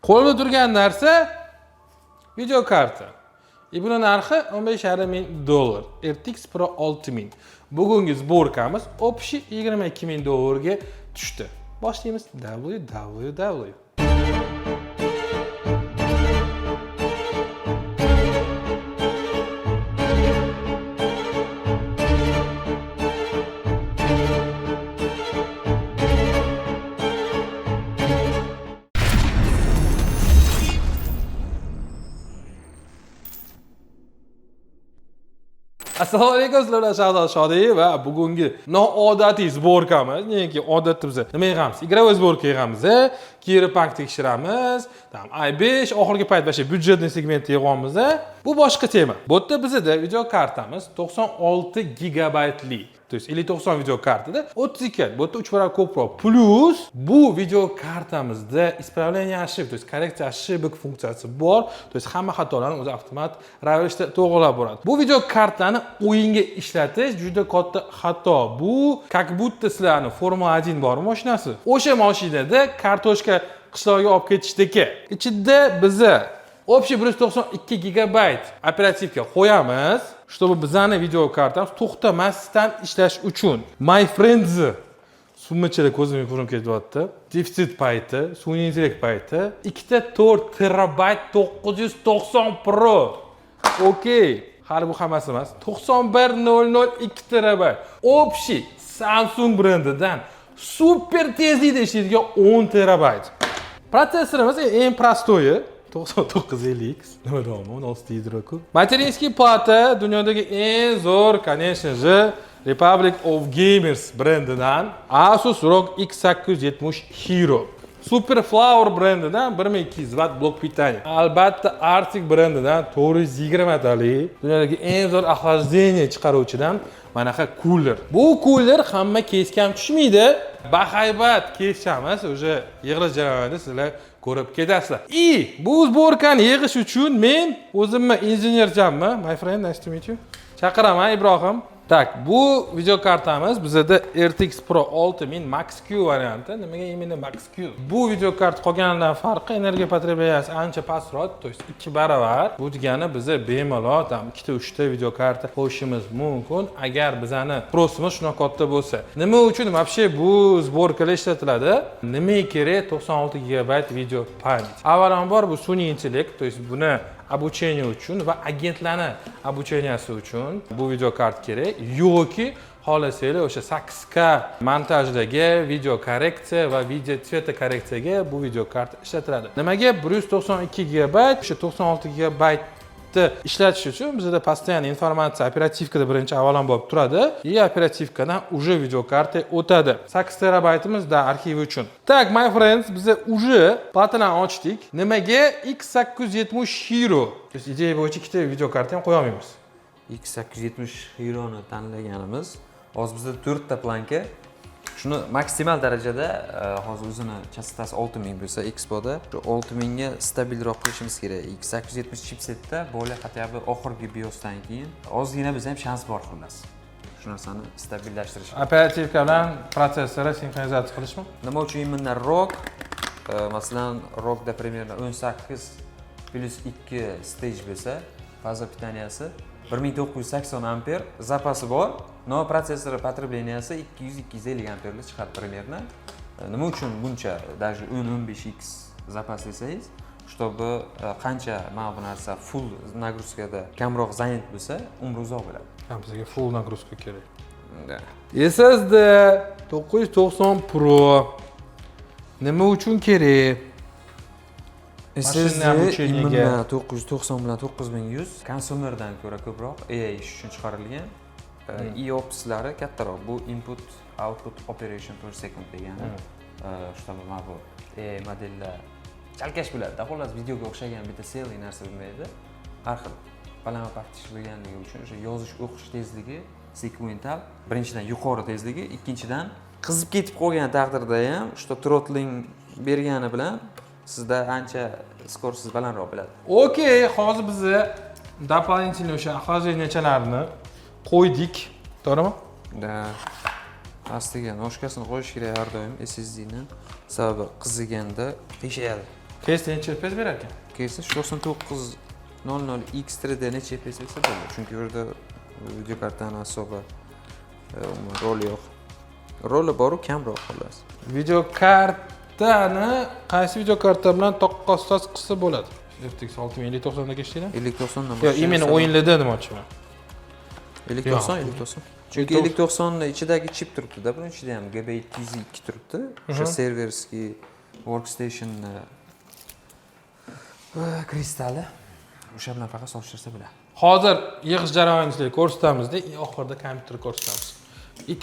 Qo'lda turgan narsa video karta. Buni narxi $15,5 ming. RTX Pro 6000. Bugungi sborkamiz общий $22 ming ga tushdi. Boshlaymiz. www. Assalomu alaykum, sizlar Shahzod Shodiyev va bugungi noodatiy sborkamiz. Nega odatda biz nima yig'amiz? Игровой sborka yig'amiz. Kiberpunk tekshiramiz. Tam i5 oxirgi payt başqa byudjetli segmentda yig'amiz. Bu boshqa tema. Bu yerda bizda video kartamiz 96 gigabaytli. То есть 90 video kartada 32, bu yerda 3 barobar ko'proq. Plus bu video kartamizda исправление ошибок, то есть korreksiya ошибок funksiyasi bor. То есть hamma xatolarni o'zi avtomat ravishda to'g'rilab boradi. Bu video kartani o'yinga ishlatish juda katta xato. Bu как будто sizlarning Formula 1 bor mashinasi. O'sha mashinada kartoshka qishloqqa olib ketishdagi. Ichida biza общий 192 gigabayt operativka qo'yamiz, чтобы bizani video kartamiz to'xtamasdan ishlash uchun. My friends summachalar ko'zimga ko'rinib ketyapti. Defitsit payti, sun'iy intellekt payti, ikkita 4 terabayt 990 Pro. Okey, hali bu hammasi emas. 9100 2 terabayt. Общий Samsung brendidan super tezlikda ishlaydigan 10 terabayt. Protsessorimiz eng prostoyi 9950X. Nima deyapman? 16 yadroku. Materinskiy plata dunyodagi eng zo'r, конечно же, Republic of Gamers brendidan Asus ROG X870 Hero. Superflower brendidan 1200 watt blok питания. Albatta Arctic brendidan 420 tali dunyodagi eng zo'r охлаждение chiqaruvchidan manaqa cooler. Bu cooler hamma kesgan tushmaydi. Bahaybat kesamiz, o'sha yig'ilish jarayonida sizlar ko'rib ketasizlar. Bu sborkani yig'ish uchun men o'zimni injenerchamman. My friend, nice to meet you. Chaqiraman Ibrohim. Tak, bu video kartamiz bizda RTX Pro 6000 Max Q varianti. Nimaga именно Max Q? Bu video kart qolganidan farqi energiya потреблениесі ancha pastroq, to есть 2 barobar. Bu degani biza bemalol tam 2-3 ta video karta qo'shishimiz mumkin agar bizani prosimiz shunaqa katta bo'lsa. Nima uchun вообще bu sborkalar ishlatiladi? Nima kerak 96 gigabayt video pamyat? Avvalambor bu sun'iy intellekt, to есть buni обучение uchun va agentlarni обученияsi uchun bu video kart kerak yoki xohlasanglar o'sha 8K montajdagi video korreksiya va video tsveta korreksiyaga bu video kart ishlatiladi. Nimaga 192 gigabayt, o'sha 96 gigabaytni ishlatish uchun bizda постоянно informatsiya operativkada birinchi avvalambor turadi. Operativkadan уже video karta o'tadi. 8 terabaytimizda arxiv uchun. Tak, my friends, biz уже platani ochdik. Nimaga X870 Hero? Ideya bo'yicha ikkita video karta ham qo'ya olmaymiz. X870 Hero'ni tanlaganimiz, hozir bizda 4 ta planka. Shuni maksimal darajada hozir o'zini chastasi 6000 bo'lsa, Expo'da shu 6000 ga stabilroq qilishimiz kerak. X870 chipsetda bo'lib хотя бы oxirgi BIOSdan keyin ozgina biz ham shans bor xullas. Shu narsani stabillashtirish. Operativka bilan protsessorni sinxronizatsiya qilishmi? Nima uchun именно ROG? Masalan, ROGda примерно 18+2 stage bo'lsa, faza питанияsi 1980 amper zapasi bor. No protsessori потреблениесі 200-250 amperli chiqadi примерно. Nima uchun buncha даже 10-15x zapas desangiz, чтобы qancha mana bu narsa full nagruzkada kamroq zanit bo'lsa, umri uzoq bo'ladi. Bizga full nagruzka kerak. SSD 990 Pro nima uchun kerak? SSD imенно 990 bilan 9100 konsumerdan ko'ra ko'proq AI ish uchun chiqarilgan. IOPSlari kattaroq. Bu input output operation per second degani. Shunday mana bu AI modellar chalkash bo'ladi. Xullas videoga o'xshagan bitta selli narsa bo'lmaydi. Har xil balama partish bo'lganligi uchun o'sha yozish o'qish tezligi sekvental. Birinchidan yuqori tezligi, ikkinchidan qizib ketib qolgan taqdirda ham o'sha throttling bergani bilan sizda ancha skorost balandroq bo'ladi. Okey, hozir biz дополнительно o'sha охлаждениячalarini qo'ydik, to'g'rimi? Da. Astiga noshkasini qo'yish kerak har doim SSDni. Sababi qiziganda teshayadi. Case necha FPS berar ekan? Keyin 9900X3D necha FPS bo'lsa bo'ladi. Chunki u yerda video kartani asobi umuman roli yo'q. Roli bor-u kamroq xolos. Video kartani qaysi video karta bilan taqqoslas qilsa bo'ladi? RTX 6090 ga ishlaydi? 5090 dan Yo'q, imенно o'yinlarda demoqchiman. 5090. Chunki 5090 ni ichidagi chip turibdi-da, buning ichida ham GBI 202 turibdi. O'sha serverskiy workstation va kristali. O'sha bilan faqat solishtirsa bo'ladi. Hozir yig'ish jarayonini ko'rsatamizda, oxirida kompyuter ko'rsatamiz.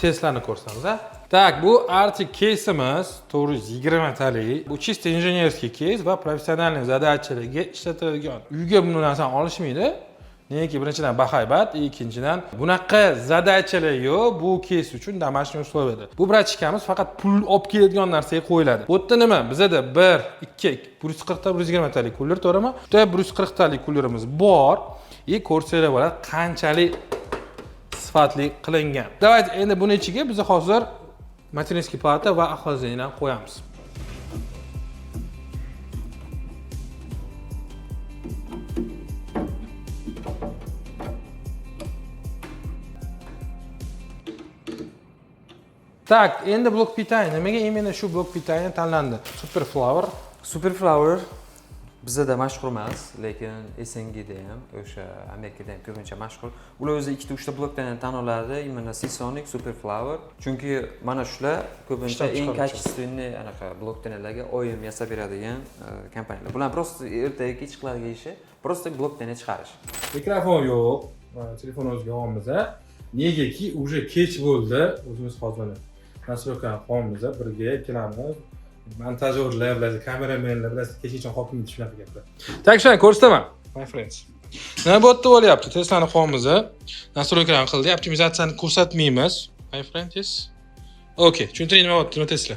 Testlarni ko'rsatamiz, a? Tak, bu Arctic case'imiz 420 talik. Bu чисто injenerskiy case va professionalniy zadachalarga ishlatiladigan. Uyga bu narsani olishmaydi. Nega birinchidan bahaybat, ikkinchidan bunaqa zadachalar yo'q, bu case uchun домашний условияda. Bu brachkamiz faqat pul olib keladigan narsaga qo'yiladi. Bu yerda nima? Bizda 1, 2, 140 ta 120 talik kullar, to'g'rimi? Bitta 140 talik kullarimiz bor. Ko'rsanglar bo'ladi qanchalik sifatli qilingan. Davayt endi buni ichiga biz hozir materinskiy plata va охлаждение qo'yamiz. Tak, endi blok питания. Nimaga именно shu blok питания tanlandi? Superflower bizda mashhur emas, lekin SNGda ham, o'sha Amerikada ham ko'pincha mashhur. Ular o'zi 2-3 ta blokdan tan oladi, именно Seasonic, Superflower. Chunki mana shular ko'pincha eng качественный anaqa blokdanlarga oyim yasab beradigan kompaniyalar. Bular просто ertaga kech qiladigan ishi, просто blokdan chiqarish. Mikrofon yo'q. Mana telefon o'ziga olamiz. Negaki уже kech bo'ldi. O'zimiz hozir nasrokani qolamiz, birga kelamiz. Montajyorlar bilan, kameramenlar bilan kechigacha hokimiyat shunaqa gaplar. Tak, shuni ko'rsataman, my friends. Nima bo'pti bo'lyapti? Teslani qolamiz. Nasrokani qildi, optimizatsiyani ko'rsatmaymiz, my friends. Okay, tushuntiring nima bo'pti, nima Tesla?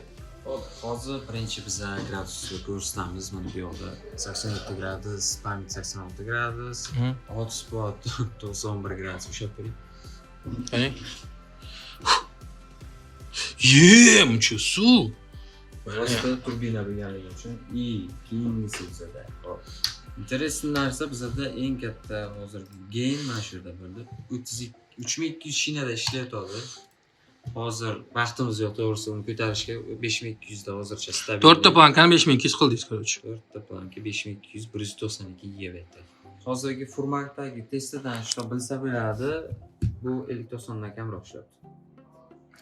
Hozir birinchi biz gradusni ko'rsatamiz. Mana bu yoqda 87 gradus, pamyat 86 gradus, hotspot 91 gradus ushlab ko'ring. Qani? Muncha suv. Просто turbina bo'lganligi uchun keyingisi bizada. Hop. Interesli narsa bizada eng katta hozir gain mana shu yerda bo'ldi. 3200 shinada ishlayotadi. Hozir vaqtimiz yo'q, to'g'risi uni ko'tarishga 5200 da hozircha stabil. 4 ta plankani 5200 qildingiz, korоче. 4 ta planka 5200 192 GB. Hozirgi formatdagi testidan shu bilsa bo'ladi, bu 5090 dan kamroq ishlayapti.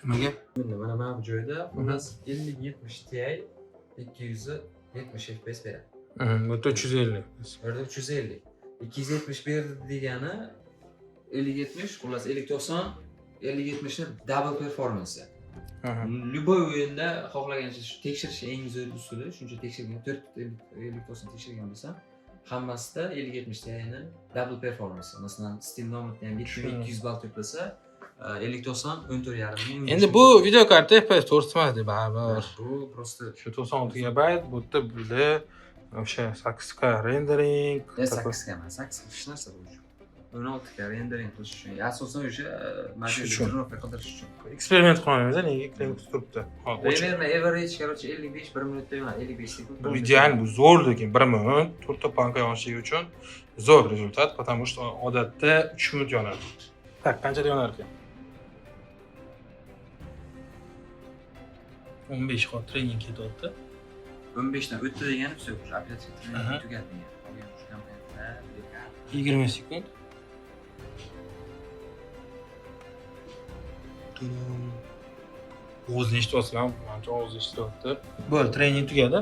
Nimaga? Mana bu joyda xullas 5070 Ti 270 FPS beradi. Bu 350. Burada 350. 270 berdi degani 5070 xullas 5090 5070 ni double performance. Любой o'yinda xohlagancha tekshirish eng zo'r usuli, shuncha tekshirgan 4 5090 tekshirgan bo'lsam, hammasida 5070 Ti ni double performance. Masalan, Steam Nomad'da ham 7200 ball to'plasa 5090 14.5 Endi bu video karta FPS ko'rsatmasdi baribir. Bu просто shu 96 GB, bu yerda bizda o'sha 8K rendering, 8K emas, 8 hech narsa bu. 16K rendering qilish uchun, asosan o'sha modelni qidirish uchun. Eksperiment qilamiz, nega Linux turibdi. Примерно average, короче, 55 1 minutda yonadi, 55 sekund. Bu ideal, bu zo'r, lekin 1 minut 4 ta planka yonishligi uchun zo'r rezultat, потому что odatda 3 minut yonadi. Tak, qanchada yonar ekan? 15 hozir trening ketyapti. 15 dan o'tdi degani все, уже operatsiya trening tugadi. Qolgan shu komponentlar 20 sekund. O'zini eshityapsizlar, menimcha o'zini eshityapti. Bo'ldi, trening tugadi.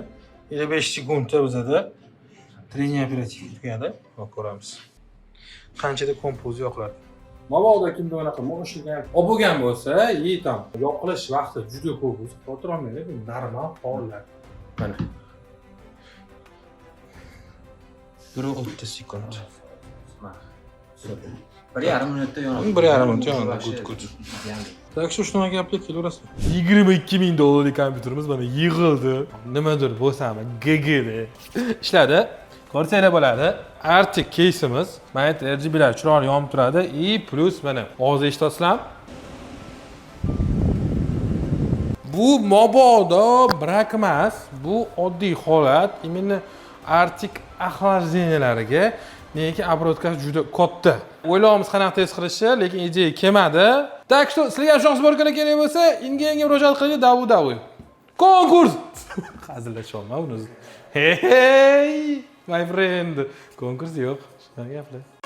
55 sekundda bizada trening operativ tugadi. Hop ko'ramiz. Qanchada kompoz yoqiladi. Mabodo kimda unaqa mo'g'ishligan olib bo'lgan bo'lsa, tam yoqilish vaqti juda ko'p bo'lsa, xotir olmaydi, bu normal hollar. Mana. 1.30 sekund. 1,5 minutda yonadi. 1,5 minut yonadi. Good. Tak shu shunaqa gapga kelaverasizlar. $22,000 kompyuterimiz mana yig'ildi. Nimadir bo'lsam, GGda ishladi. Ko'rsanglar bo'ladi. Arctic case'imiz, mana RGB'lar chiroyli yonib turadi. Plus mana og'iz eshitasizlar. Bu mabodo brak emas, bu oddiy holat. Именно Arctic охлаждениялariga, nega оборотка juda katta. O'ylaymiz qanaqa tez qilishi, lekin ideya kelmadi. Так что sizlarga shu sborkalar kerak bo'lsa, inga murojaat qiling, davu. Konkurs. Hazillasholma uni. Hey, my friend. Konkurs yo'q. Shunday gaplar.